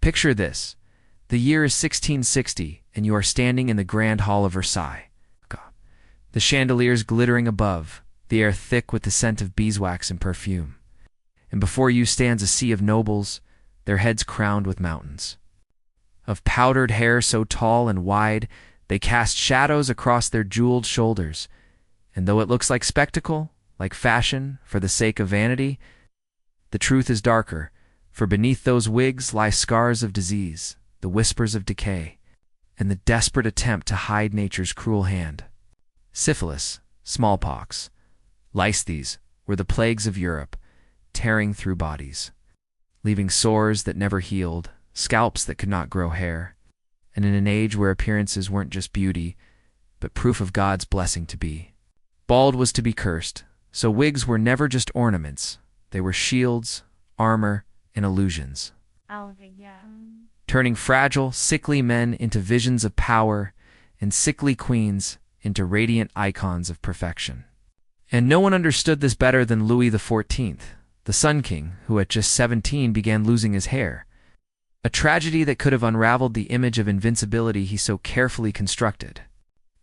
Picture this. The year is 1660, and you are standing in the Grand Hall of Versailles. The chandeliers glittering above, the air thick with the scent of beeswax and perfume. And before you stands a sea of nobles, their heads crowned with mountains of powdered hair so tall and wide they cast shadows across their jeweled shoulders. And though it looks like spectacle, like fashion, for the sake of vanity, the truth is darker, for beneath those wigs lie scars of disease, the whispers of decay, and the desperate attempt to hide nature's cruel hand. Syphilis, smallpox, lice, these were the plagues of Europe, tearing through bodies, leaving sores that never healed, scalps that could not grow hair, and in an age where appearances weren't just beauty, but proof of God's blessing to be. Bald was to be cursed, so wigs were never just ornaments. They were shields, armor, and illusions, turning fragile, sickly men into visions of power and sickly queens into radiant icons of perfection. And no one understood this better than Louis XIV, the Sun King, who at just 17 began losing his hair, a tragedy that could have unraveled the image of invincibility he so carefully constructed.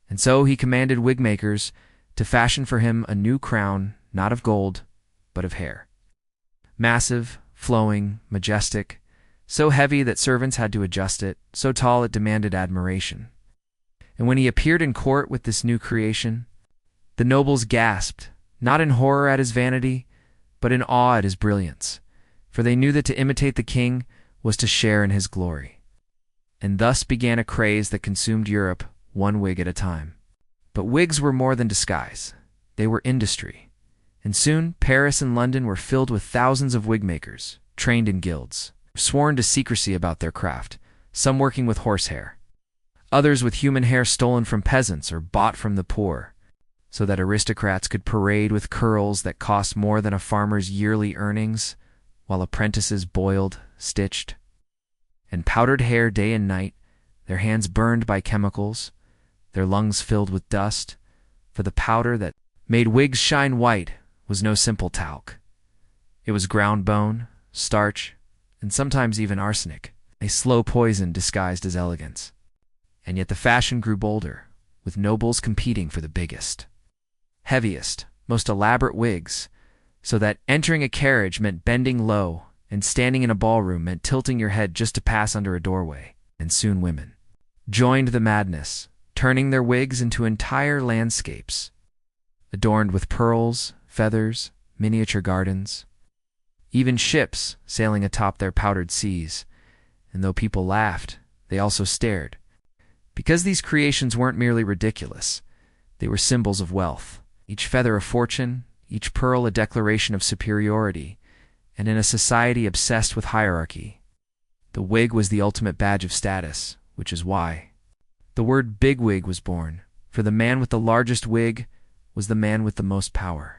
And so he commanded wig makers to fashion for him a new crown, not of gold, but of hair. Massive, flowing, majestic, so heavy that servants had to adjust it, so tall it demanded admiration. And when he appeared in court with this new creation, the nobles gasped, not in horror at his vanity, but in awe at his brilliance, for they knew that to imitate the king was to share in his glory. And thus began a craze that consumed Europe, one wig at a time. But wigs were more than disguise. They were industry. And soon, Paris and London were filled with thousands of wig makers, trained in guilds, sworn to secrecy about their craft, some working with horsehair, others with human hair stolen from peasants or bought from the poor, so that aristocrats could parade with curls that cost more than a farmer's yearly earnings, while apprentices boiled, stitched, and powdered hair day and night, their hands burned by chemicals, their lungs filled with dust, for the powder that made wigs shine white was no simple talc. It was ground bone, starch, and sometimes even arsenic, a slow poison disguised as elegance. And yet the fashion grew bolder, with nobles competing for the biggest, heaviest, most elaborate wigs, so that entering a carriage meant bending low, and standing in a ballroom meant tilting your head just to pass under a doorway. And soon women joined the madness, turning their wigs into entire landscapes, adorned with pearls, feathers, miniature gardens, even ships sailing atop their powdered seas. And though people laughed, they also stared, because these creations weren't merely ridiculous, they were symbols of wealth, each feather a fortune, each pearl a declaration of superiority, and in a society obsessed with hierarchy, the wig was the ultimate badge of status, which is why the word bigwig was born, for the man with the largest wig was the man with the most power.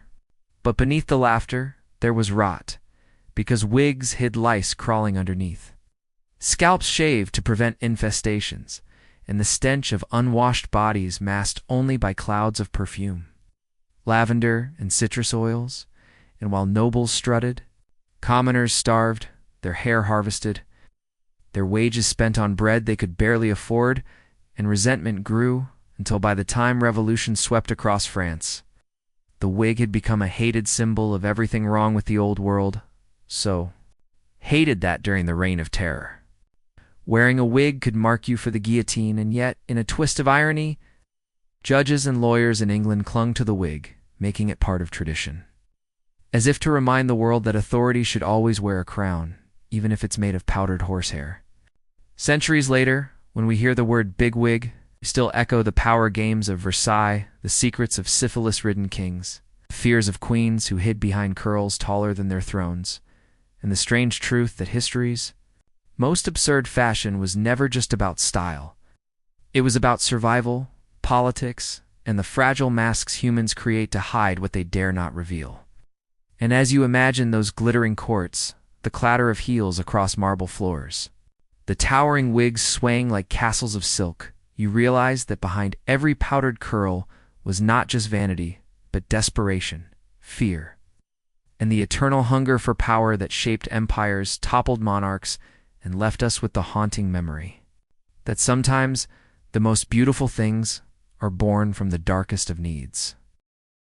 But beneath the laughter, there was rot, because wigs hid lice crawling underneath, scalps shaved to prevent infestations, and the stench of unwashed bodies masked only by clouds of perfume, lavender and citrus oils. And while nobles strutted, commoners starved, their hair harvested, their wages spent on bread they could barely afford, and resentment grew until by the time revolution swept across France, the wig had become a hated symbol of everything wrong with the old world, so hated that during the Reign of Terror, wearing a wig could mark you for the guillotine, and yet, in a twist of irony, judges and lawyers in England clung to the wig, making it part of tradition, as if to remind the world that authority should always wear a crown, even if it's made of powdered horsehair. Centuries later, when we hear the word bigwig, we still echo the power games of Versailles, the secrets of syphilis-ridden kings, the fears of queens who hid behind curls taller than their thrones, and the strange truth that history's most absurd fashion was never just about style. It was about survival, politics, and the fragile masks humans create to hide what they dare not reveal. And as you imagine those glittering courts, the clatter of heels across marble floors, the towering wigs swaying like castles of silk, you realize that behind every powdered curl was not just vanity, but desperation, fear, and the eternal hunger for power that shaped empires, toppled monarchs, and left us with the haunting memory that sometimes the most beautiful things are born from the darkest of needs.